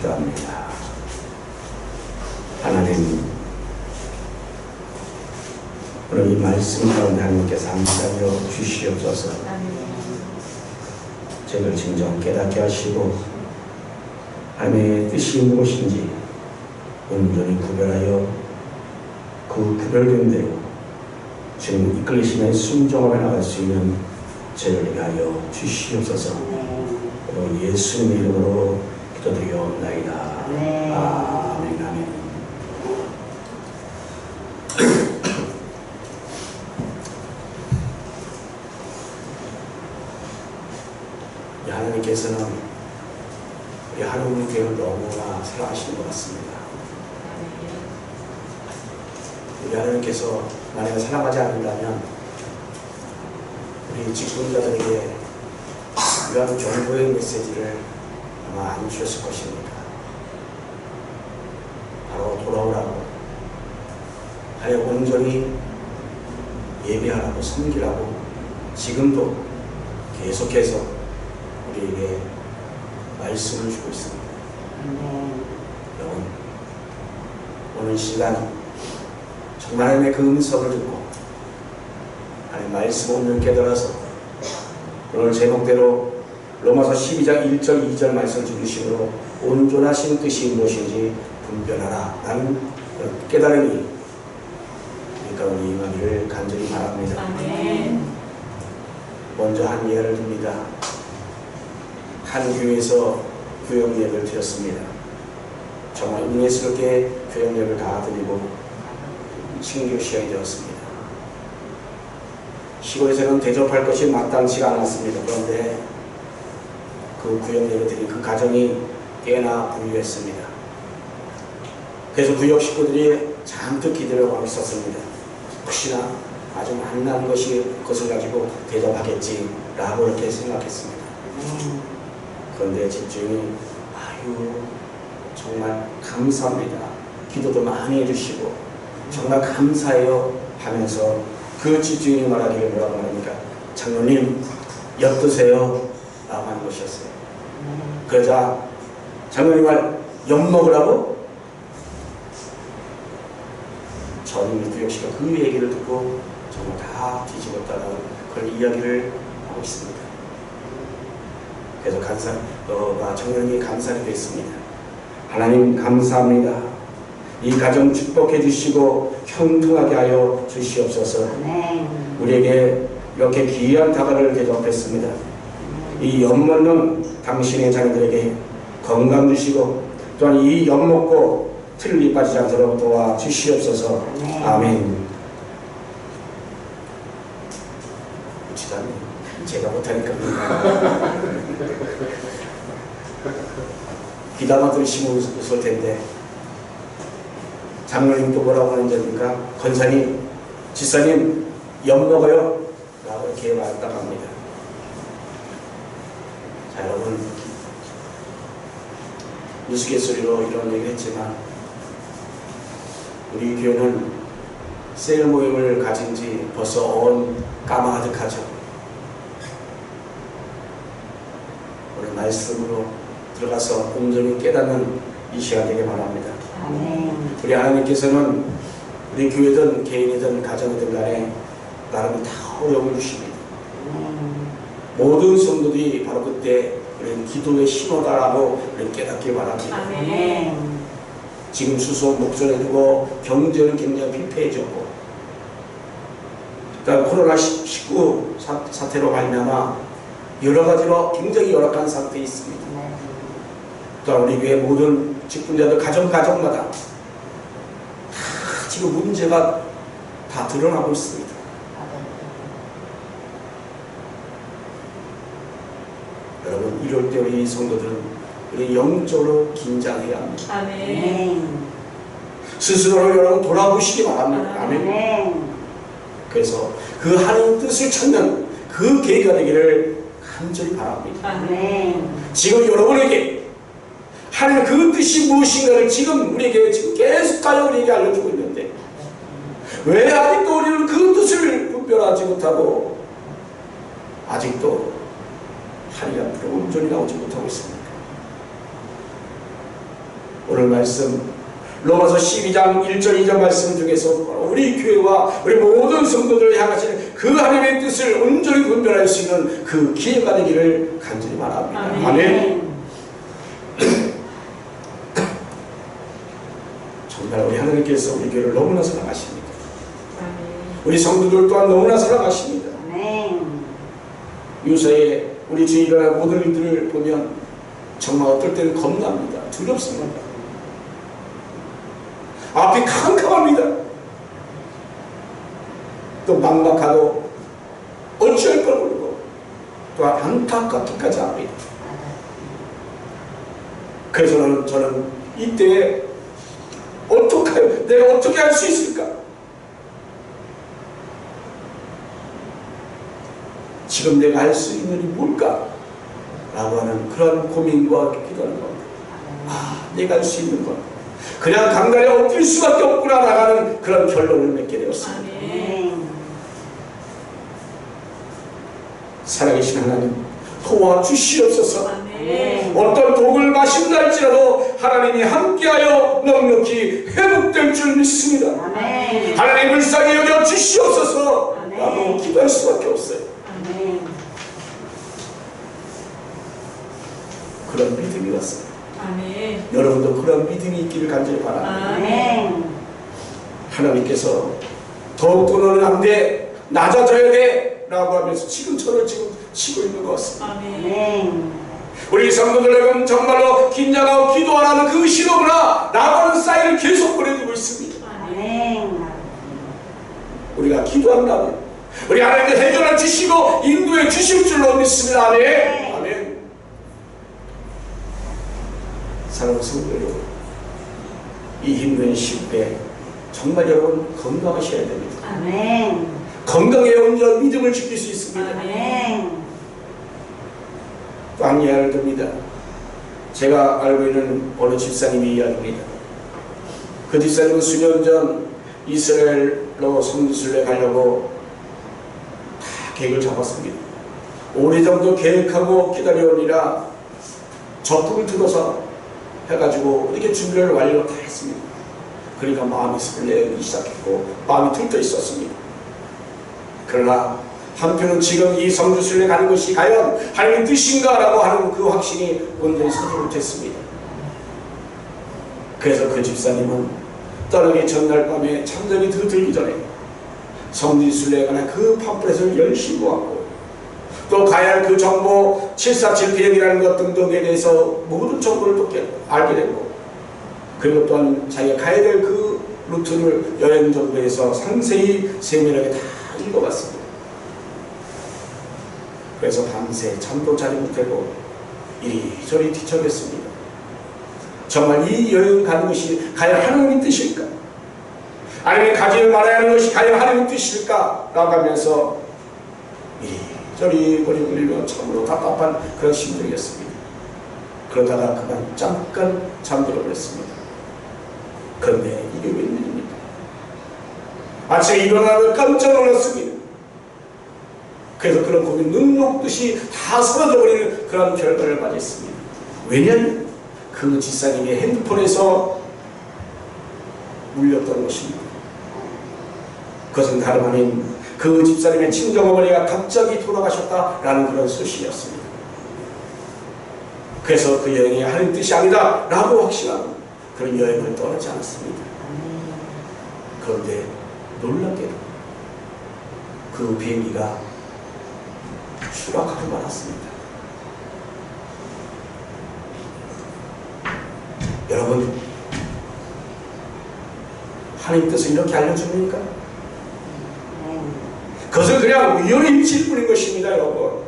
기도합니다. 하나님, 오늘 이 말씀 가운데 하나님께서 함께하여 주시옵소서. 저희를 진정 깨닫게 하시고 하나님의 뜻이 무엇인지 온전히 구별하여 그 구별된 대로 주님 이끌리시는 순종하며 나갈 수 있는 저희를 위하여 주시옵소서. 예수님의 이름으로 기도드리옵나이다. 아멘. 아멘. 하나님께서는 우리 하나님 교회를 너무나 사랑하시는 것 같습니다. 우리 하나님께서 만약에 사랑하지 않는다면 우리 직분자들에게 이러한 정보의 메시지를 아마 안 주셨을 것입니다. 바로 돌아오라고, 하여 온전히 예배하라고, 섬기라고 지금도 계속해서 우리에게 말씀을 주고 있습니다. 여러분, 오늘 시간 정말 하나님의 그 음성을 듣고 하나님의 말씀 오늘 깨달아서 오늘 제목대로 로마서 12장 1절 2절 말씀 중심으로 온전하신 뜻이 무엇인지 분별하라 라는 깨달음이 그러니까 우리 임하기를 간절히 바랍니다. 아멘. 먼저 한 예를 듭니다. 한 교회에서 교역 예배를 드렸습니다. 정말 은혜스럽게 교역 예배를 다 드리고 신규 시간이 되었습니다. 시골에서는 대접할 것이 마땅치가 않았습니다. 그런데 그 구역 예배 드린 그 가정이 꽤나 부유했습니다. 그래서 구역 식구들이 잔뜩 기대를 하고 있었습니다. 혹시나 아주 만난 것을 가지고 대접하겠지라고 이렇게 생각했습니다. 그런데 집주인이 정말 감사합니다. 기도도 많이 해주시고 정말 감사해요 하면서 그 집주인이 말하기를 뭐라고 말합니까? 장로님 엿드세요 라고 하는 것이었어요. 그러자 장로님 말 엿먹으라고? 저는 구역씨가 그 얘기를 듣고 정말 다 뒤집었다는 그런 이야기를 하고 있습니다. 그래서 장로님이 감사하게 됐습니다. 하나님 감사합니다. 이 가정 축복해 주시고 형통하게 하여 주시옵소서. 우리에게 이렇게 귀한 다가를 대접했습니다. 이 엿먹는 당신의 자녀들에게 건강 주시고 또한 이 엿먹고 틀리 빠지지 않도록 도와 주시옵소서. 아멘. 제가 못하니까 귀담아 들으시면 웃을 텐데 장로님도 뭐라고 하는지 아닙니까? 권사님, 지사님 엿먹어요 라고 이렇게 말했다고 합니다. 자, 여러분 우스갯소리로 이런 얘기를 했지만 우리 교회는 셀 모임을 가진 지 벌써 온 까마득하죠. 오늘 말씀으로 들어가서 온전히 깨닫는 이 시간 되길 바랍니다. 아멘. 우리 하나님께서는 우리 교회든 개인이든 가정이든 간에 나름 다 어려움을 주십니다. 모든 성도들이 바로 그때 우리는 기도의 신호다라고 우리는 깨닫길 바랍니다. 아멘. 지금 수소 목전에 두고 경제는 굉장히 피폐해졌고 그다음 코로나19 사태로 말미암아 여러 가지로 굉장히 열악한 상태에 있습니다. 또한 우리 교회 모든 직분자들 가정마다 다 지금 문제가 다 드러나고 있습니다. 여러분 이럴 때 우리 성도들은 우리 영적으로 긴장해야 합니다. 아멘. 스스로를 여러분 돌아보시기 바랍니다. 아멘. 그래서 그 하나님 뜻을 찾는 그 계기가 되기를 간절히 바랍니다. 아멘. 지금 여러분에게 하나님 그 뜻이 무엇인가를 지금 우리에게 지금 계속하여 우리에게 알려주고 있는데 왜 아직도 우리는 그 뜻을 분별하지 못하고 아직도 하나님 앞으로 온전히 나오지 못하고 있습니까? 오늘 말씀 로마서 12장 1절 2절 말씀 중에서 우리 교회와 우리 모든 성도들을 향하시는 그 하나님의 뜻을 온전히 분별할 수 있는 그 기회가 되기를 간절히 바랍니다. 아멘. 정말 우리 하나님께서 우리 교회를 너무나 사랑하십니다. 우리 성도들 또한 너무나 사랑하십니다. 요새에 우리 주위에 일어나는 모든 일들을 보면 정말 어떨 때는 겁납니다. 두렵습니다. 앞이 캄캄합니다. 또 막막하고 어찌할 걸 모르고 또 안타깝기까지 합니다. 그래서 저는 이때에 어떡해요? 내가 어떻게 할 수 있을까? 지금 내가 할 수 있는 일이 뭘까? 라고 하는 그런 고민과 기도하는 겁니다. 내가 할 수 있는 것, 그냥 강단에 엎드릴 수밖에 없구나 나가는 그런 결론을 맺게 되었습니다. 살아계신 하나님 도와주시옵소서. 어떤 독을 마신다 할지라도 하나님이 함께하여 넉넉히 회복될 줄 믿습니다. 하나님 불쌍히 여겨 주시옵소서. 라고 기도할 수밖에 없어요. 그런 믿음이 왔어요. 아멘. 여러분도 그런 믿음이 있기를 간절히 바랍니다. 아멘. 하나님께서 더욱더 너는 안 돼, 낮아져야 돼 라고 하면서 지금 저를 지금 치고 있는 것 같습니다. 아멘. 우리 성도들에게는 정말로 긴장하고 기도하라는 그 신호구나 라고 하는 사인을 계속 보내주고 있습니다. 아멘. 우리가 기도한다면 우리 하나님께 해결해 주시고 인도해 주실 줄로 믿습니다. 아멘. 아멘. 사랑하는 성도 여러분, 이 힘든 시국에 정말 여러분 건강하셔야 됩니다. 아멘. 건강에 온전한 믿음을 지킬 수 있습니다. 아멘. 또 한 이야기를 듭니다. 제가 알고 있는 어느 집사님의 이야기입니다. 그 집사님은 수년 전 이스라엘로 성지순례 가려고 다 계획을 잡았습니다. 오래전부터 계획하고 기다려오니라 적금을 들어서 해가지고 이렇게 준비를 완료 다 했습니다. 그러니까 마음이 설레기 시작했고 마음이 들떠 있었습니다. 그러나 한편은 지금 이 성지순례 가는 것이 과연 하나님의 뜻인가 라고 하는 그 확신이 온전히 서지 못했습니다. 그래서 그 집사님은 떠나기 전날 밤에 잠자기 들기 전에 성지순례에 관한 그 팜플렛을 열심히 보았고 또 가야 할 그 정보 747 계획이라는 것 등등에 대해서 모든 정보를 또 알게 됐고 그리고 또한 자기가 가야 될 그 루트를 여행 정보에서 상세히 세밀하게 다 읽어봤습니다. 그래서 밤새 잠도 자지 못하고 이리저리 뒤척였습니다. 정말 이 여행 가는 것이 과연 하나님의 뜻일까? 아니면 가지 말아야 하는 것이 과연 하나님의 뜻일까? 라고 하면서 이리저리 거리고 참으로 답답한 그런 심정이었습니다. 그러다가 그만 잠깐 잠들어 버렸습니다. 그런데 이게 웬일입니까? 아침에 일어나면 깜짝 놀랐습니다. 그래서 그런 고민 눈 녹듯이 다 사라져버리는 그런 결과를 맞았습니다. 왜냐하면 그 집사님의 핸드폰에서 물렸던 것입니다. 그것은 다름 아닌 그 집사님의 친정어머니가 갑자기 돌아가셨다라는 그런 소식이었습니다. 그래서 그 여행이 하나님 뜻이 아니다 라고 확신하고 그런 여행을 떠나지 않았습니다. 그런데 놀랍게도 그 비행기가 추락하고 말았습니다. 여러분, 하나님 뜻을 이렇게 알려줍니까? 그것은 그냥 우연의 일치일 뿐인 것입니다. 여러분,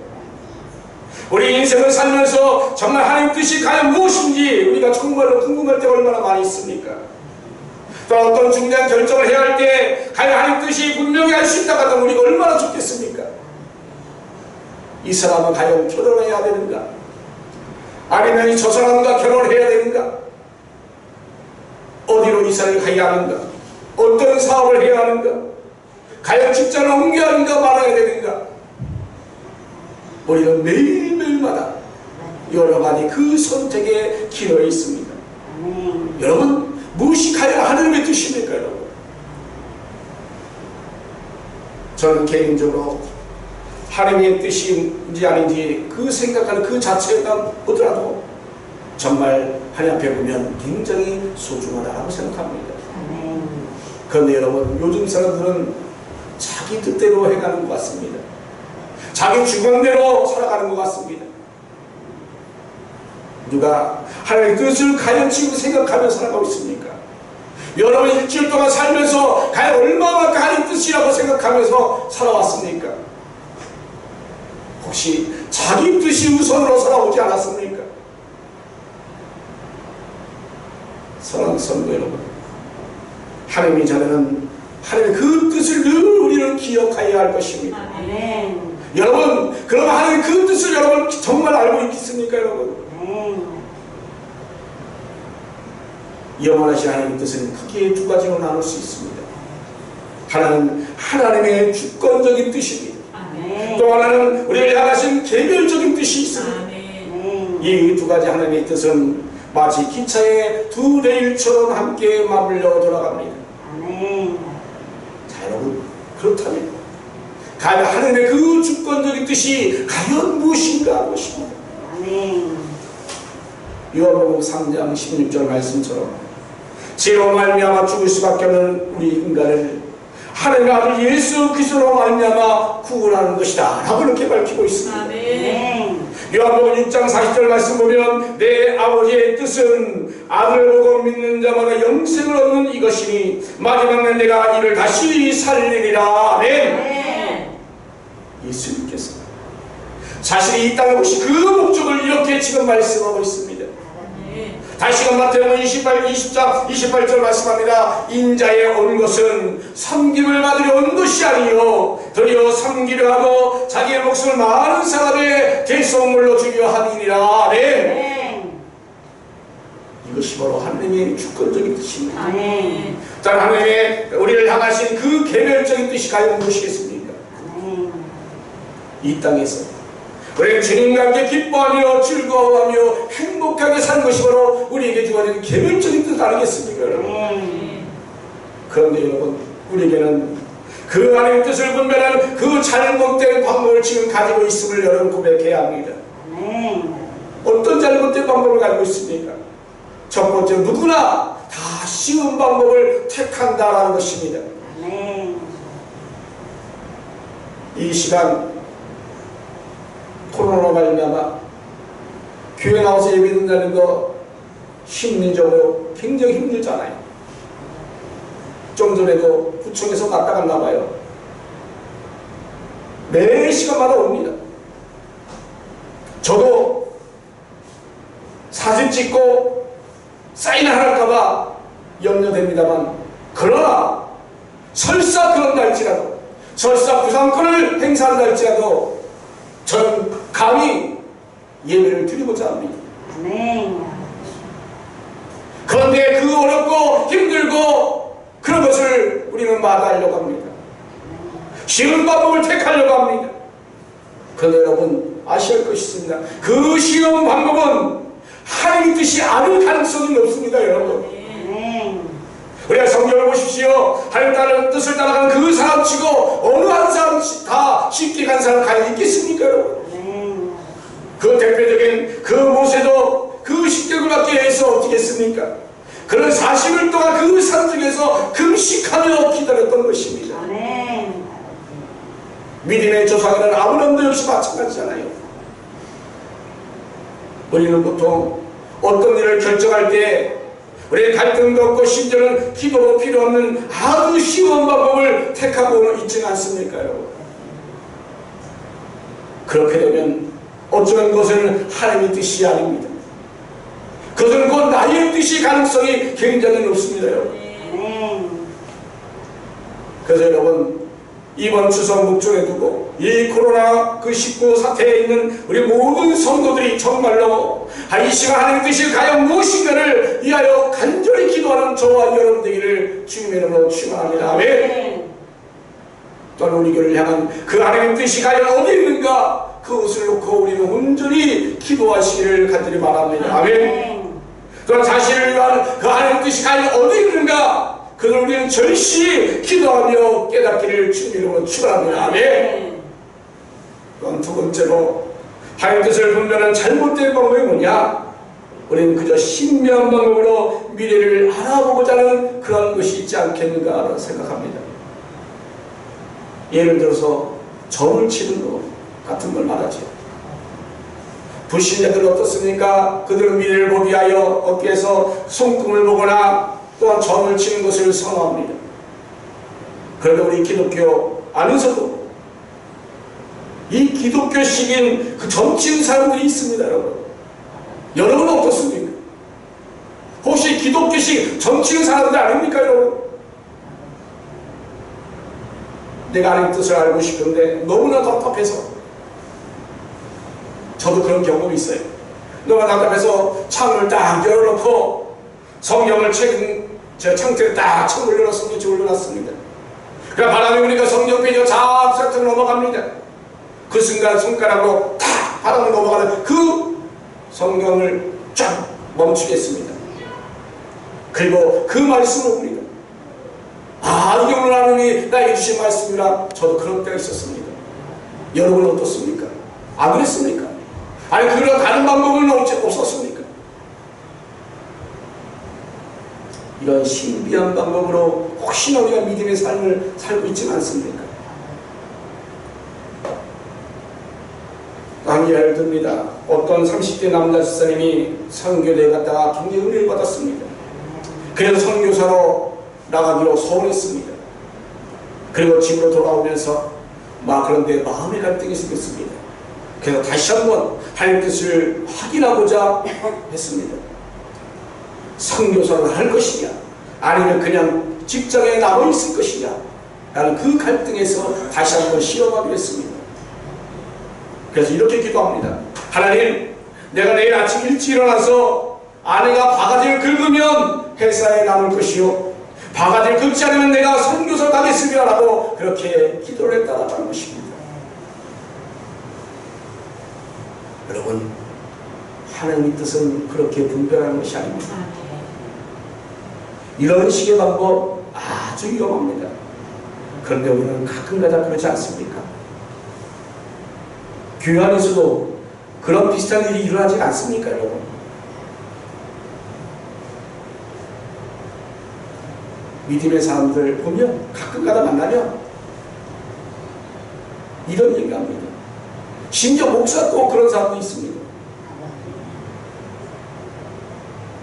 우리 인생을 살면서 정말 하나님 뜻이 과연 무엇인지 우리가 정말로 궁금할 때가 얼마나 많이 있습니까? 또 어떤 중요한 결정을 해야 할 때 과연 하나님 뜻이 분명히 할 수 있다고 하면 우리가 얼마나 좋겠습니까? 이 사람은 과연 결혼해야 되는가? 아니면 저 사람과 결혼을 해야 되는가? 어디로 이사를 가야 하는가? 어떤 사업을 해야 하는가? 과연 직장을 옮겨야 하는가 말아야 되는가? 우리는 매일매일마다 여러 가지 그 선택의 기로에 있습니다. 여러분, 무엇이 과연 하나님의 뜻입니까, 여러분? 저는 개인적으로 하나님의 뜻인지 아닌지 그 생각하는 그 자체가 보더라도 정말 하나님 앞에 보면 굉장히 소중하다고 생각합니다. 그런데 여러분, 요즘 사람들은 자기 뜻대로 해가는 것 같습니다. 자기 주관대로 살아가는 것 같습니다. 누가 하나님의 뜻을 과연 지금 생각하며 살아가고 있습니까? 여러분 일주일 동안 살면서 과연 얼마만큼 하나님 뜻이라고 생각하면서 살아왔습니까? 혹시 자기 뜻이 우선으로 살아오지 않았습니까? 사랑하는 성도 여러분, 하나님이 전에는 하나님의 그 뜻을 늘 우리는 기억해야 할 것입니다. 아멘. 여러분, 그럼 하나님의 그 뜻을 여러분 정말 알고 있겠습니까, 여러분? 영원하신 하나님의 뜻은 크게 두 가지로 나눌 수 있습니다. 하나는 하나님의 주권적인 뜻입니다. 아멘. 또 하나는 우리를 향하신 개별적인 뜻이 있습니다. 이 두 가지 하나님의 뜻은 마치 기차의 두 레일처럼 함께 맞물려 돌아갑니다. 아멘. 자, 여러분, 그렇다면 과연 하나님의 그 주권적인 뜻이 과연 무엇인가 하는 것입니다. 아멘. 요한복음 3장 16절 말씀처럼 죄로 말미암아 죽을 수밖에 없는 우리 인간을 하나님의 아들 예수 그리스도로 말미암아 구원하는 것이다 라고 이렇게 밝히고 있습니다. 아멘. 요한복음 6장 40절 말씀 보면 내 아버지의 뜻은 아들을 보고 믿는 자마다 영생을 얻는 이것이니 마지막 날 내가 이를 다시 살리리라. 아멘. 예수님께서 자신이 이 땅에 오신 그 목적을 이렇게 지금 말씀하고 있습니다. 다시금 마태복음 28절 말씀합니다. 인자에 온 것은 섬김을 받으려 온 것이 아니요 도리어 섬기려 하고 자기의 목숨을 많은 사람의 대속물로 주려 함이니라. 네. 이것이 바로 하나님의 주권적인 뜻입니다. 네. 자, 하나님의 우리를 향하신 그 개별적인 뜻이 과연 무엇이겠습니까? 네. 이 땅에서 우리는 주님과 함께 기뻐하며 즐거워하며 행복하게 사는 것이 바로 우리에게 주어진 개별적인 뜻 아니겠습니까, 여러분? 그런데 여러분, 우리에게는 그 하나님의 뜻을 분별하는 그 잘못된 방법을 지금 가지고 있음을 여러분 고백해야 합니다. 어떤 잘못된 방법을 가지고 있습니까? 첫 번째, 누구나 다 쉬운 방법을 택한다라는 것입니다. 이 시간 코로나로 말미암아 교회 나와서 예배 드린다는 거 심리적으로 굉장히 힘들잖아요. 좀 전에도 구청에서 갔다 갔나 봐요. 매 시간마다 옵니다. 저도 사진 찍고 사인을 할까봐 염려됩니다만, 그러나 설사 그런다 할지라도, 설사 부상권을 행사한다 할지라도 전 감히 예배를 드리고자 합니다. 그런데 그 어렵고 힘들고 그런 것을 우리는 마다하려고 합니다. 쉬운 방법을 택하려고 합니다. 그런데 여러분 아셔야 할 것이 있습니다. 그 쉬운 방법은 하나님 뜻이 아닐 가능성이 높습니다, 여러분. 우리가 성경을 보십시오. 하나님 뜻을 따라가는 그 사람 치고 어느 한 사람 다 쉽게 간 사람 과연 있겠습니까, 여러분? 그 대표적인 그 모세도 그 십계명을 받기 위해서 어떻게 했습니까? 그런 40일 동안 그 산중에서 금식하며 기다렸던 것입니다. 믿음의 조상이라는 아브라함도 역시 마찬가지잖아요. 우리는 보통 어떤 일을 결정할 때 우리의 갈등도 없고 심지어는 기도도 필요 없는 아주 쉬운 방법을 택하고 있지는 않습니까, 여러분? 그렇게 되면 어쩌면 그것은 하나님의 뜻이 아닙니다. 그것은 곧 나의 뜻이 가능성이 굉장히 높습니다, 여러분. 그래서 여러분, 이번 추석 목전에 두고 이 코로나 그19 사태에 있는 우리 모든 성도들이 정말로 이 시간 하나님의 뜻이 과연 무엇인가를 위하여 간절히 기도하는 저와 여러분 되기를 주님의 이름으로 축원합니다. 아멘. 또한 우리 교회를 향한 그 하나님의 뜻이 과연 어디 있는가, 그것을 놓고 우리는 온전히 기도하시기를 간절히 바랍니다. 아멘. 그런 자신을 위한 그 하나님의 뜻이 과연 어디 있는가? 그걸 우리는 절실히 기도하며 깨닫기를 주님으로 축원합니다. 아멘. 또한 두 번째로 하나님의 뜻을 분별하는 잘못된 방법이 뭐냐? 우리는 그저 신비한 방법으로 미래를 알아보고자 하는 그런 것이 있지 않겠는가 생각합니다. 예를 들어서 점을 치는 것 같은 걸 말하죠. 불신자들은 어떻습니까? 그들은 미래를 보기 위하여 어깨에서 손금을 보거나 또한 점을 치는 것을 선호합니다. 그런데 우리 기독교 안에서도 이 기독교식인 그 점 치는 사람들이 있습니다. 여러분은 어떻습니까? 혹시 기독교식 점 치는 사람들 아닙니까 여러분? 내가 하나님 뜻을 알고 싶은데 너무나 답답해서, 저도 그런 경험이 있어요. 너무 답답해서 창을 딱 열어놓고 성경을 제 창틀에 딱 창을 열어서 성경책을 올려놨습니다. 그러니까 바람이 부니까 성경 페이지가 쫙 넘어갑니다. 그 순간 손가락으로 탁 바람을 넘어가는 그 성경을 쫙 멈추겠습니다. 그리고 그 말씀을 봅니다. 아, 이게 오늘 하나님이 나에게 주신 말씀이라. 저도 그런 때가 있었습니다. 여러분은 어떻습니까? 안 그랬습니까? 아니, 그런 다른 방법은 없었습니까? 이런 신비한 방법으로 혹시나 우리가 믿음의 삶을 살고 있지는 않습니까? 한 예를 듭니다. 어떤 30대 남자 집사님이 선교대에 갔다가 굉장히 은혜를 받았습니다. 그래서 선교사로 나가기로 소원했습니다. 그리고 집으로 돌아오면서 그런데 마음의 갈등이 생겼습니다. 그래서 다시 한번 하나님 뜻을 확인하고자 했습니다. 선교사를 할 것이냐 아니면 그냥 직장에 남아 있을 것이냐 라는 그 갈등에서 다시 한번 시험하기로 했습니다. 그래서 이렇게 기도합니다. 하나님, 내가 내일 아침 일찍 일어나서 아내가 바가지를 긁으면 회사에 남을 것이요, 바가지를 긁지 않으면 내가 선교사 가겠으리라 라고 그렇게 기도를 했다는 것입니다. 여러분, 하나님의 뜻은 그렇게 분별하는 것이 아닙니다. 이런 식의 방법 아주 위험합니다. 그런데 우리는 가끔가다 그렇지 않습니까? 교회 안에서도 그런 비슷한 일이 일어나지 않습니까, 여러분? 믿음의 사람들 보면 가끔가다 만나면 이런 얘기를 합니다. 심지어 목사도 그런 사람도 있습니다.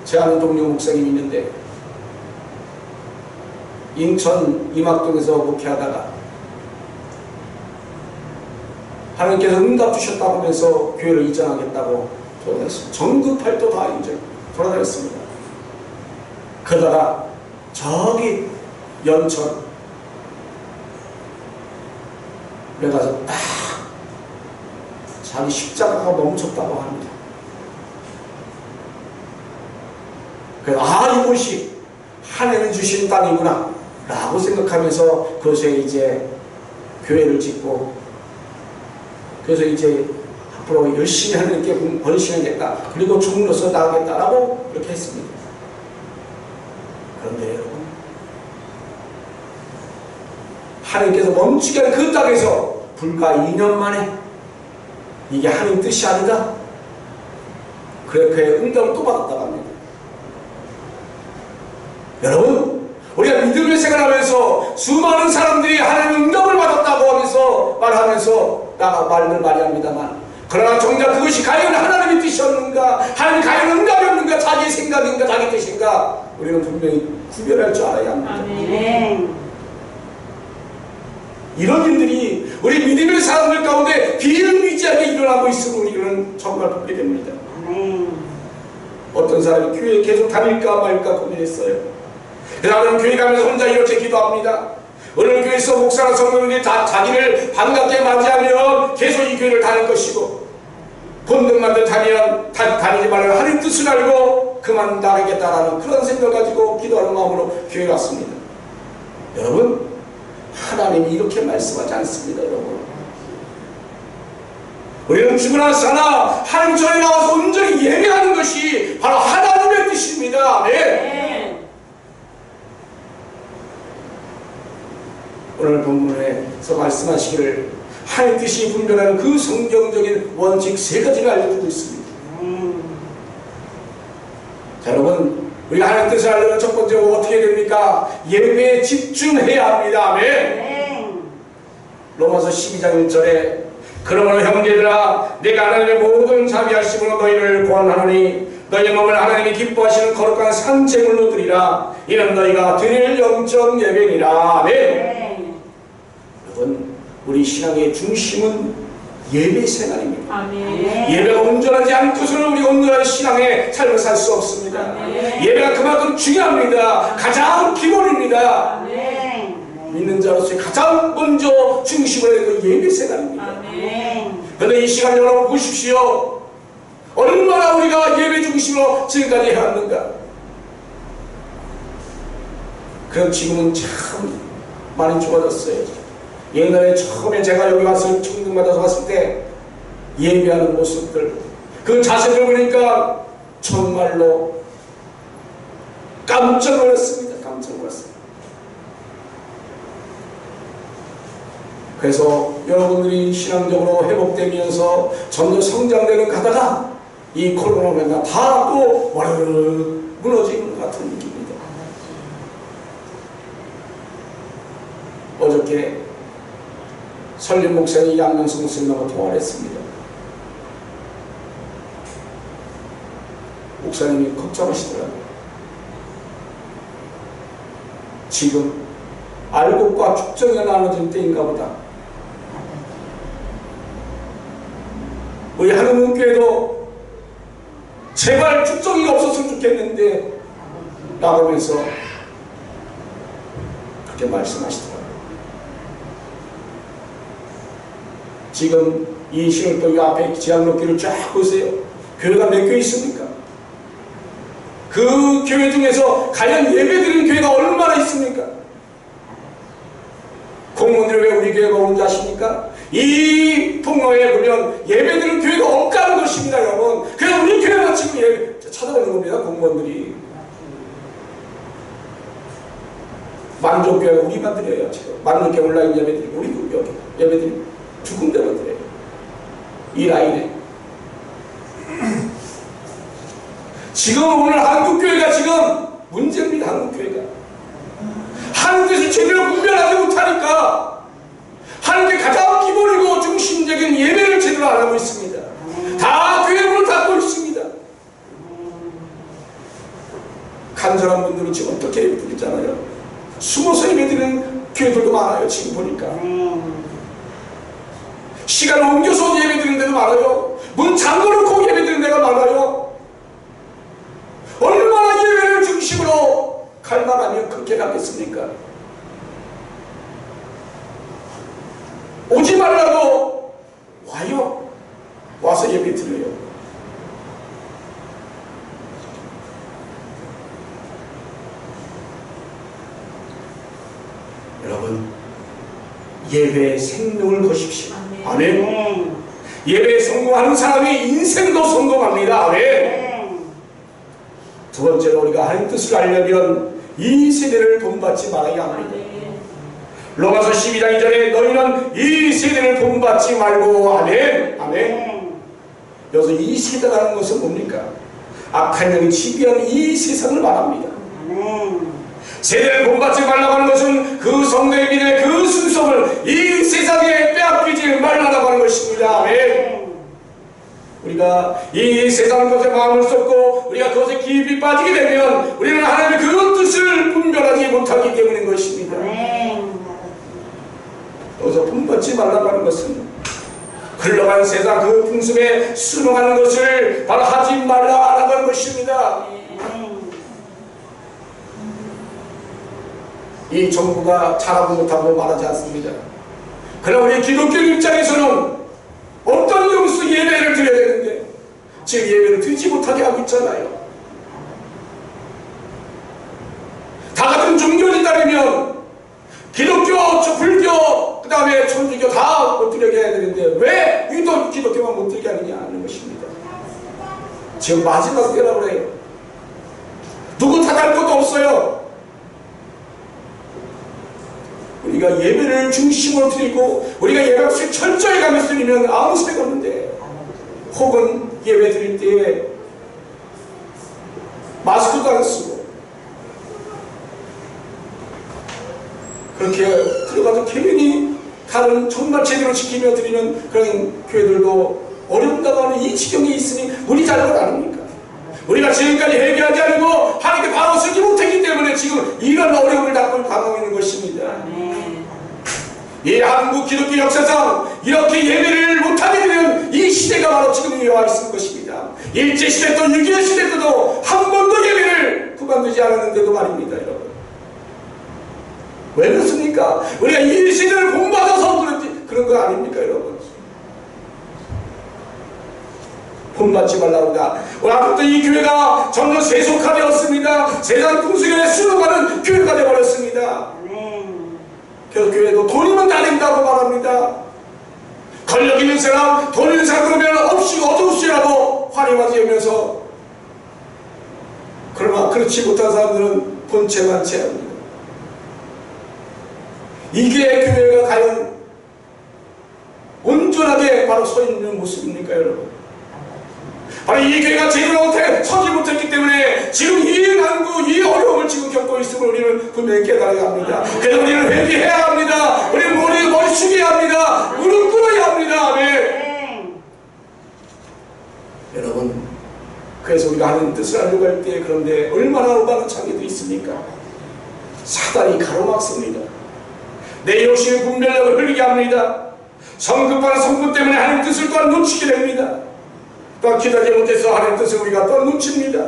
제 아는 동료 목사님이 있는데 인천 이막동에서 목회하다가 하나님께서 응답 주셨다고 하면서 교회를 이전하겠다고 돌아다녔습니다. 전국 팔도 다 이제 돌아다녔습니다. 그러다가 저기 연천 그래가서 딱 자기 십자가가 멈췄다고 합니다. 그래서 이곳이 하나님이 주신 땅이구나 라고 생각하면서 그곳에 이제 교회를 짓고, 그래서 이제 앞으로 열심히 하나님께 헌신하겠다, 그리고 종로서 나가겠다라고 그렇게 했습니다. 그런데 여러분, 하나님께서 멈추게 한 그 땅에서 불과 2년 만에 이게 하나님 뜻이 아니다, 그렇게 응답을 또 받았다고 합니다. 여러분, 우리가 믿음의 생활하면서 수많은 사람들이 하나님 응답을 받았다고 하면서 말하면서 말을 많이 합니다만, 그러나 정작 그것이 과연 하나님의 뜻이었는가, 하나님 과연 응답이었는가, 자기 생각인가, 자기 뜻인가, 우리는 분명히 구별할 줄 알아야 합니다. 아멘. 이런 일들이 우리 믿음의 사람들 가운데 비일비재하게 일어나고 있음을 우리는 정말 보게 됩니다. 아멘. 어떤 사람이 교회에 계속 다닐까 말까 고민했어요. 그다음에 교회 가면서 혼자 이렇게 기도합니다. 오늘 교회에서 목사나 성도들이 다 자기를 반갑게 맞이하면 계속 이 교회를 다닐 것이고, 본능만 다니면 다니지 말라는 하나님 뜻을 알고 그만 나가겠다라는 그런 생각을 가지고 기도하는 마음으로 교회에 왔습니다. 여러분, 하나님이 이렇게 말씀하지 않습니다. 여러분, 우리는 죽으나 사나 하나님 전에 나와서 온전히 예배하는 것이 바로 하나님의 뜻입니다. 오늘 본문에서 말씀하시기를 하나님 뜻이 분별하는 그 성경적인 원칙 세 가지를 알려주고 있습니다. 자, 여러분, 우리가 하나님 뜻을 알려면 첫 번째로 어떻게 됩니까? 예배에 집중해야 합니다. 아멘. 로마서 12장 1절에 그러므로 형제들아 내가 하나님의 모든 자비하심으로 너희를 구원하노니 너희 몸을 하나님이 기뻐하시는 거룩한 산제물로 드리라. 이는 너희가 드릴 영적 예배니라. 아멘. 여러분, 우리 신앙의 중심은 예배 생활입니다. 아멘. 예배가 온전하지 않고서는 우리가 온전한 신앙의 삶을 살 수 없습니다. 아멘. 예배가 그만큼 중요합니다. 가장 기본입니다. 아멘. 믿는 자로서 가장 먼저 중심을 하는 그 예배 생활입니다. 아멘. 그런데 이 시간 여러분 보십시오. 얼마나 우리가 예배 중심으로 지금까지 해왔는가. 그럼 지금은 참 많이 좋아졌어요. 옛날에 처음에 제가 여기 와서 청중받아서 왔을 때 예배하는 모습들, 그 자세를 보니까 정말로 깜짝 놀랐습니다. 깜짝 놀랐습니다. 그래서 여러분들이 신앙적으로 회복되면서 점점 성장되는 가다가 이 코로나가 다 또 와르르 무너지는 것 같은 느낌입니다. 어저께 설림 목사님 양명수 목사님하고 통화를 했습니다. 목사님이 걱정하시더라고요. 지금 알곡과 축정이 나눠진 때인가 보다. 우리 한국교회도 제발 축정이가 없었으면 좋겠는데 나가면서 그렇게 말씀하시더라고요. 지금 이 신월동 앞에 지향로길을 쫙 보세요. 교회가 몇 교회 있습니까? 그 교회 중에서 과연 예배드리는 교회가 얼마나 있습니까? 공무원들이 왜 우리 교회가 오는지 아십니까? 이 통로에 보면 예배드리는 교회가 없다는 것입니다, 여러분. 그래서 우리 교회가 지금 예배 찾아오는 겁니다, 공무원들이. 만족교회가 우리만 드려요, 지금. 만족교회 온라인 예배드리고, 우리 여기 예배드리고, 두 군데만 드려요. 이 라인에. 지금 오늘 한국교회가 지금 문제입니다, 한국교회가. 하나님께서 제대로 분별하지 못하니까 하나님께 가장 기본이고 중심적인 예배를 제대로 안 하고 있습니다. 다 교회 문을 닫고 있습니다. 간절한 분들은 지금 어떻게 예배드리잖아요. 숨어서 예배드리는 교회들도 많아요. 지금 보니까 시간을 옮겨서 예배드리는 데도 많아요. 문 잠궈놓고 예배드리는 데가 많아요. 얼마나 예배를 중심으로 갈망하면 그렇게 가겠습니까? 오지 말라고 와요. 와서 예배 드려요. 여러분, 예배에 생명을 거십시오. 아멘. 예배에 성공하는 사람이 인생도 성공합니다. 아멘. 두 번째로 우리가 하나님 뜻을 알려면 이 세대를 본받지 말아야 합니다. 로마서 12장 2절에 너희는 이 세대를 본받지 말고 아멘. 아멘. 여기서 이 세대라는 것은 뭡니까? 악한 영이 지배하는 이 세상을 말합니다. 아멘. 세대를 본받지 말라고 하는 것은 그 성도의 믿음의 그 순성을 이 세상에 빼앗기지 말라고 하는 것입니다. 아멘. 우리가 이 세상 것에 마음을 쏟고 우리가 그것에 깊이 빠지게 되면 우리는 하나님의 그 뜻을 분별하지 못하기 때문인 것입니다. 여기서 본받지 말라고 하는 것은 흘러가는 세상 그 풍습에 순응하는 것을 바로 하지 말라고 하는 것입니다. 이 정부가 잘하고 못하고 말하지 않습니다. 그러나 우리 기독교 입장에서는 어떤 영수 예배를 드려야 되는데 지금 예배를 드리지 못하게 하고 있잖아요. 다 같은 종교에 따르면 기독교, 불교, 그 다음에 천주교 다 못 드리게 해야 되는데 왜 유독 기독교만 못 드리게 하느냐 하는 것입니다. 지금 마지막 때라고 그래요. 누구 탓할 것도 없어요. 우리 우리가 예배를 중심으로 드리고 우리가 예배를 철저히 가면서 드리면 아무 소리가 없는데, 혹은 예배 드릴 때에 마스크도 안 쓰고 그렇게 들어가서 개인이 다른 정말 제대로 지키며 드리는 그런 교회들도 어렵다고 하는 이 지경에 있으니 우리 잘못 아닙니까? 우리가 지금까지 회개하지 않고 하나님께 바로 서지 못했기 때문에 지금 이런 어려움을 당하고 있는 것입니다. 이 한국 기독교 역사상 이렇게 예배를 못하게 되는 이 시대가 바로 지금 이어와 있을 것입니다. 일제시대 또 6.25 시대 때도 한 번도 예배를 그만두지 않았는데도 말입니다. 여러분, 왜 그렇습니까? 우리가 이 시대를 본받아서 그런 거 아닙니까? 여러분, 본받지 말라고 합니다. 오늘부터 이 교회가 점점 세속화되었습니다. 세상 풍속에 순응하는 교회가 되어버렸습니다. 그래서 교회도 돈이면 다 된다고 말합니다. 권력 있는 사람, 돈 있는 사람 그러면 없이 어두우시라고 화려하게 하면서, 그러나 그렇지 못한 사람들은 본체만 채합니다. 이게 교회가 과연 온전하게 바로 서 있는 모습입니까, 여러분? 바로 이 교회가 제대로 서지 못했기 때문에 지금 이 난구, 이 어려움을 지금 겪고 있음을 우리는 분명히 깨달아야 합니다. 그래서 우리는 회개해야 합니다. 우리는 머리 숙여야 합니다. 무릎 꿇어야 합니다. 네. 여러분, 그래서 우리가 하는 뜻을 알려고 할 때, 그런데 얼마나 많은 장애도 있습니까? 사단이 가로막습니다. 내 욕심의 분별력을 흘리게 합니다. 성급한 성품 때문에 하나님 뜻을 또한 놓치게 됩니다. 또한 기다리지 못해서 하나님 뜻을 우리가 또 놓칩니다.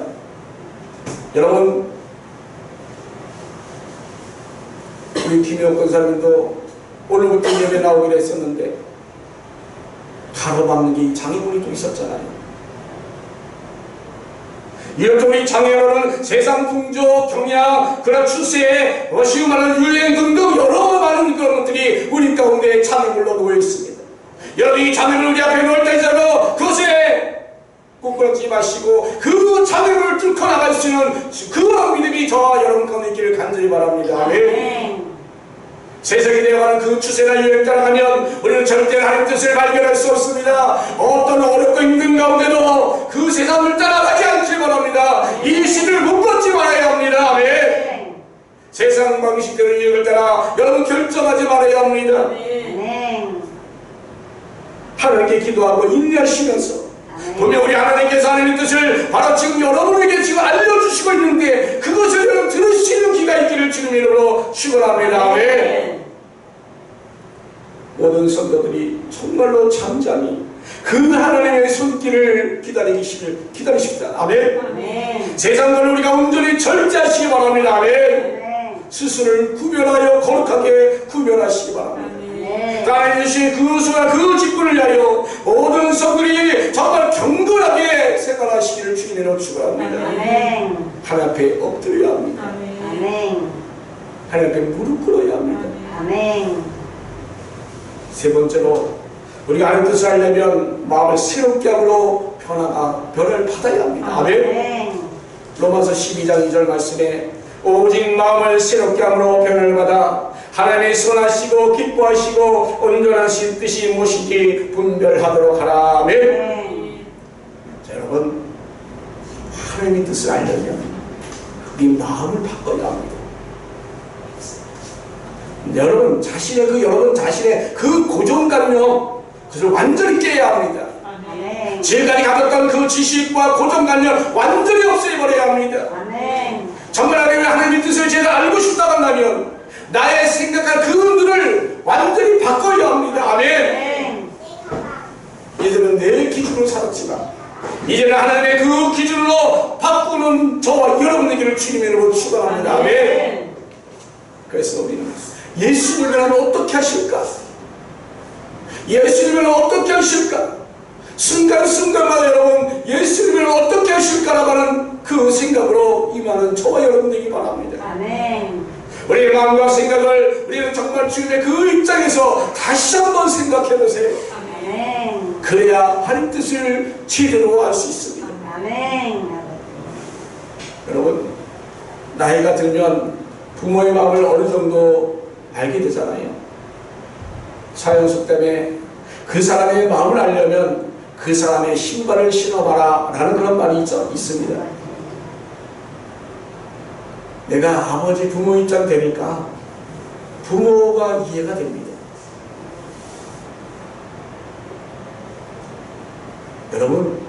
여러분, 우리 김효 권사님도 오늘부터 예배 나오기로 했었는데 가로막는 게 장애물이 또 있었잖아요. 이렇게 우리 장애로는 세상 풍조, 경향, 그런 추세, 쉬운 말로 유행 등등 여러 많은 그런 것들이 우리 가운데 장애물로 놓여 있습니다. 여러분, 이 장애물을 우리 앞에 놓을 때처럼 그것에 ቁ꾸라지 마시고 그 장애물을 뚫고 나갈 수 있는 그런 믿음이 저와 여러분 가운데 있기를 간절히 바랍니다. 아멘. 세상이 되어가는 그 추세나 유행 따라가면 우리는 절대 하나님 뜻을 발견할 수 없습니다. 어떤 어렵고 힘든 가운데도 그 세상을 따라가지 않길 바랍니다. 이 시대를 못 벗지 말아야 합니다. 아멘. 세상 방식대로 유행을 따라 여러분 결정하지 말아야 합니다. 하나님께 기도하고 인내하시면서 보면 우리 하나님께서 하나님의 뜻을 바로 지금 여러분에게 지금 알려주시고 있는데 그것을 여러분 들을 수 있는 기가 있기를 주님 이름으로 축원합니다. 네. 모든 성도들이 정말로 잠잠히 그 하나님의 손길을 기다리십니다. 아멘. 아멘. 세상을 우리가 온전히 절제하시기 바랍니다. 아멘. 스스로를 구별하여 거룩하게 구별하시기 바랍니다. 하나님 주신 그 수와 그 직분을 위하여 모든 성들이 정말 경건하게 생활하시기를 주님으로 축원합니다. 하나님 앞에 엎드려야 합니다. 하나님 앞에 무릎 꿇어야 합니다. 세 번째로 우리가 하나님 뜻을 알려면 마음을 새롭게 함으로 변화를 받아야 합니다. 아멘. 로마서 12장 2절 말씀에 오직 마음을 새롭게 함으로 변화를 받아 하나님의 선하시고 기뻐하시고 온전하신 뜻이 무엇인지 분별하도록 하라. 아멘. 자, 여러분, 하나님의 뜻을 알려면 우리 마음을 바꿔야 합니다. 여러분 자신의 그 고정관념, 그것을 완전히 깨야 합니다. 지금까지 가졌던 그 지식과 고정관념 완전히 없애버려야 합니다. 정말 하나님의 뜻을 제가 알고 싶다고 한다면 나의 생각과 그들을 완전히 바꿔야 합니다. 아멘. 예전은 내 기준으로 살았지만 이제는 하나님의 그 기준으로 바꾸는 저와 여러분에게를 주님의 이름으로 축원합니다. 아멘. 그래서 우리는 예수님을 하면 어떻게 하실까? 예수님을 어떻게 하실까? 순간순간마다 여러분 예수님을 어떻게 하실까라고 하는 그 생각으로 임하는 저와 여러분 되기 바랍니다. 아멘. 우리의 마음과 생각을 우리는 정말 주님의 그 입장에서 다시 한번 생각해보세요. 아멘. 그래야 하나님 뜻을 제대로 알 수 있습니다. 아멘. 여러분, 나이가 들면 부모의 마음을 어느 정도 알게 되잖아요. 사형수 때문에 그 사람의 마음을 알려면 그 사람의 신발을 신어봐라 라는 그런 말이 있습니다. 내가 아버지 부모 입장 되니까 부모가 이해가 됩니다. 여러분,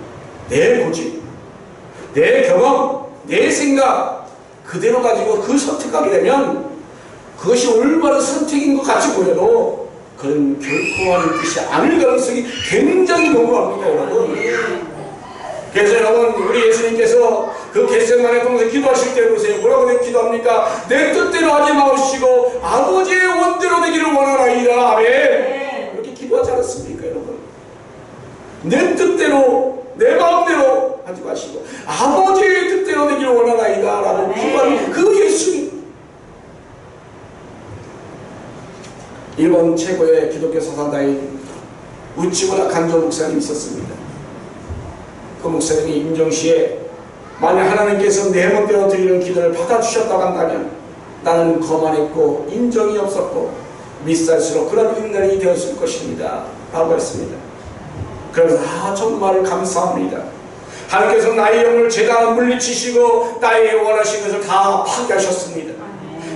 내 고집, 내 경험, 내 생각 그대로 가지고 그 선택하게 되면 그것이 올바른 선택인 것 같이 보여도 그런 결코 하는 뜻이 아닐 가능성이 굉장히 높아합니다, 여러분. 그래서 여러분, 우리 예수님께서 그 겟세마네 동산에서 기도하실 때 보세요. 뭐라고 기도합니까? 내 뜻대로 하지 마시고 아버지의 원대로 되기를 원하나이다. 아멘. 그렇게 기도하지 않았습니까, 여러분? 내 뜻대로, 내 마음대로 하지 마시고 아버지의 뜻대로 되기를 원하나이다 라고 기도하는 그 예수님. 일본 최고의 기독교 사상가인 우치무라 간조 목사님이 있었습니다. 그 목사님이 임종시에 만약 하나님께서 내 멋대로 드리는 기도를 받아주셨다고 한다면 나는 거만했고 인정이 없었고 밑살수록 그런 인간이 되었을 것입니다 라고 했습니다. 그래서 정말 감사합니다. 하나님께서 나의 영을 죄다 물리치시고 나의 원하신 것을 다 파괴하셨습니다.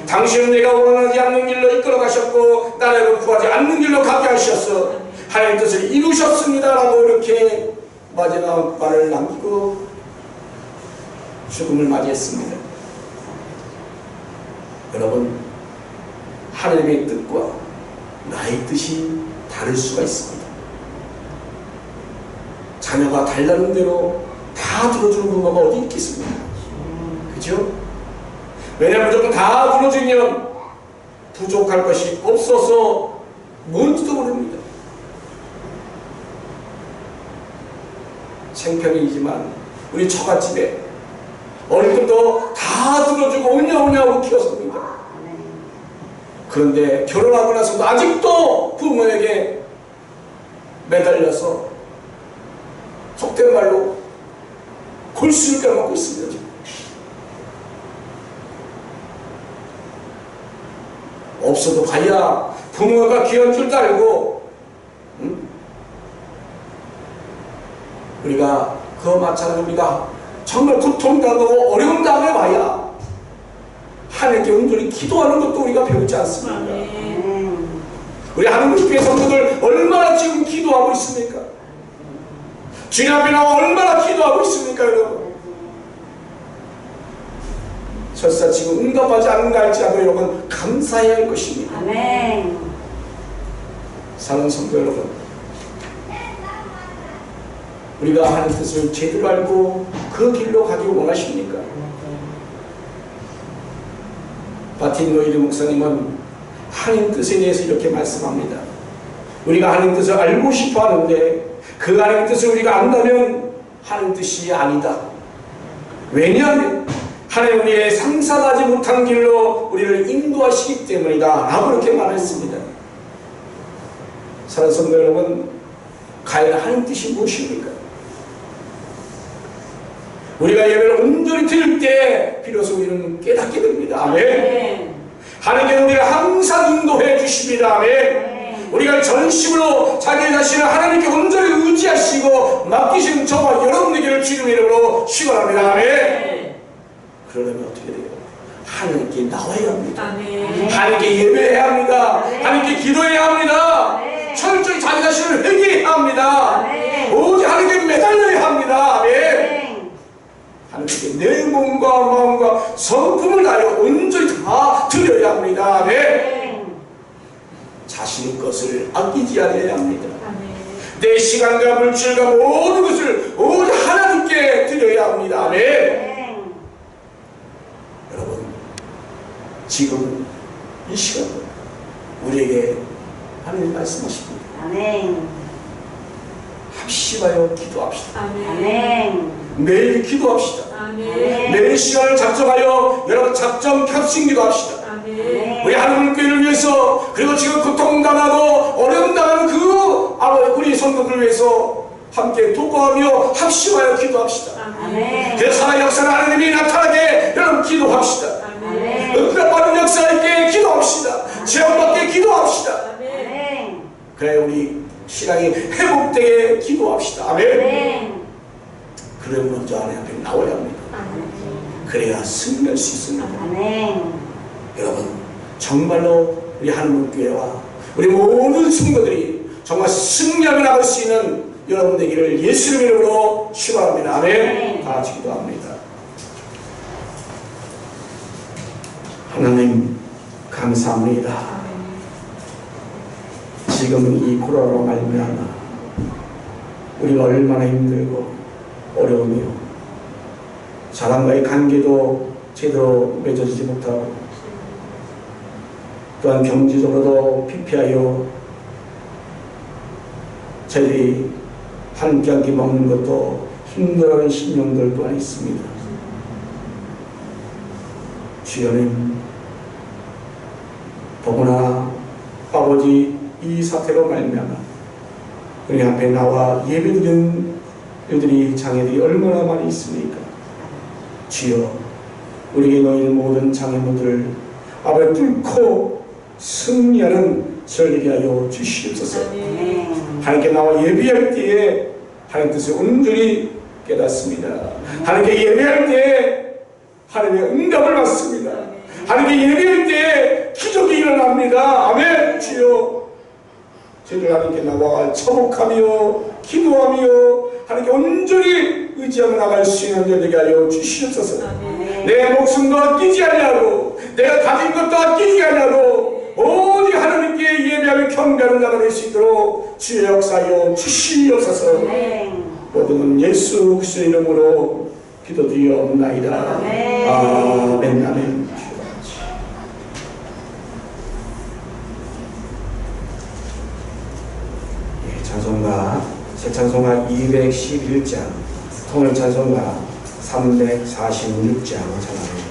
당신은 내가 원하지 않는 길로 이끌어 가셨고 나를 구하지 않는 길로 가게 하셔서 하나님의 뜻을 이루셨습니다 라고 이렇게 마지막 말을 남기고 죽음을 맞이했습니다. 여러분, 하나님의 뜻과 나의 뜻이 다를 수가 있습니다. 자녀가 달라는 대로 다 들어주는 부모가 어디 있겠습니까? 그죠? 왜냐하면 무조건 다 들어주면 부족할 것이 없어서 뭔지도 모릅니다. 생편이지만 우리 처갓집에 어릴 때부터 다 들어주고 오냐오냐고 키웠습니다. 그런데 결혼하고 나서도 아직도 부모에게 매달려서 속된 말로 골수를 빼먹고 있습니다. 지금. 없어도 봐야 부모가 귀한 줄 알고 우리가 그 마찬가지로 우리가 정말 고통당하고 어려운 다음에 와야 하나님께 온전히 기도하는 것도 우리가 배우지 않습니까? 우리 한국교회 성도들 얼마나 지금 기도하고 있습니까? 주님 앞에 나와 얼마나 기도하고 있습니까, 여러분? 설사 지금 응답하지 않는가 할지라도 여러분 감사해야 할 것입니다. 아멘. 사랑하는 성도 여러분, 우리가 하는 뜻을 제대로 알고 그 길로 가기를 원하십니까? 바틴 노이드 목사님은 하나님 뜻에 대해서 이렇게 말씀합니다. 우리가 하나님 뜻을 알고 싶어 하는데 그 하나님 뜻을 우리가 안다면 하나님 뜻이 아니다. 왜냐하면 하나님 우리의 상상하지 못한 길로 우리를 인도하시기 때문이다 라고 이렇게 말했습니다. 사랑하는 성도 여러분, 과연 하나님 뜻이 무엇입니까? 우리가 예배를 온전히 드릴 때 비로소 우리는 깨닫게 됩니다. 아멘. 하나님께서 우리를 항상 인도해 주십니다. 아멘. 우리가 전심으로 자기 자신을 하나님께 온전히 의지하시고 맡기신 저와 여러분에게를 주님의 이름으로 축원합니다. 아멘. 그러려면 어떻게 돼요? 하나님께 나와야 합니다. 아멘. 하나님께 예배해야 합니다. 아멘. 하나님께 기도해야 합니다. 아멘. 철저히 자기 자신을 회개해야 합니다. 아멘. 오직 하나님께 매달려야 합니다. 아멘. 하나님께 내 몸과 마음과 성품을 다하여 온전히 다 드려야 합니다. 아멘. 자신의 것을 아끼지 않아야 합니다. 아멘. 내 시간과 물질과 모든 것을 오직 하나님께 드려야 합니다. 아멘. 여러분, 지금 이 시간 우리에게 하나님 말씀하십니다. 아멘. 합심하여 기도합시다. 아멘. 매일 기도합시다. 아멘. 매일 시간을 작정하여 여러분 작정 캡신 기도합시다. 아멘. 우리 하나님교회를 위해서, 그리고 지금 고통당하고 어려움당하는 그 우리 성도들을 위해서 함께 도구하며 합심하여 기도합시다. 아멘. 그래서 살아의 역사는 하나님이 나타나게 여러분 기도합시다. 아멘. 응답받는 역사 있게 기도합시다. 죄업받는 시간이 회복되게 기도합시다. 아멘. 아멘. 그래 먼저 하나님 앞에 나와야 합니다. 그래야 승리할 수 있습니다. 아멘. 여러분 정말로 우리 하나님 교회와 우리 모든 성도들이 정말 승리하며 나갈 수 있는 여러분 되기를 예수님 이름으로 축원합니다. 아멘. 다 같이 기도합니다. 하나님 감사합니다. 지금 이 코로나로 말미암아 우리가 얼마나 힘들고 어려우며 사람과의 관계도 제대로 맺어지지 못하고 또한 경제적으로도 피폐하여 저희들이 한 끼 한 끼 먹는 것도 힘들어하는 신령들 또한 있습니다. 주여님, 더구나 아버지 이 사태로 말미암아 우리 앞에 나와 예배드린 이들이 장애들이 얼마나 많이 있습니까? 주여, 우리에게 너희는 모든 장애물들을 아버지 뚫고 승리하는 설리게 하여 주시옵소서. 하나님께 나와 예배할 때에 하나님 뜻을 온전히 깨닫습니다. 하나님께 예배할 때에 하나님의 응답을 받습니다. 하나님께 예배할 때에 기적이 일어납니다. 아멘. 주여, 저희들 하나님께 나와 처복하며 기도하며 하나님께 온전히 의지하며 나갈 수 있는 자 되게 하여 주시옵소서. 내 목숨도 아끼지 아니하고 내가 가진 것도 아끼지 아니하고 오직 하나님께 예배하며 경배하는 자가 될 수 있도록 주의 역사하여 주시옵소서. 모든 예수 그리스도의 이름으로 기도드리옵나이다. 아멘. 아멘. 찬송가 새 찬송가 211장 통일 찬송가 346장 찬송합니다.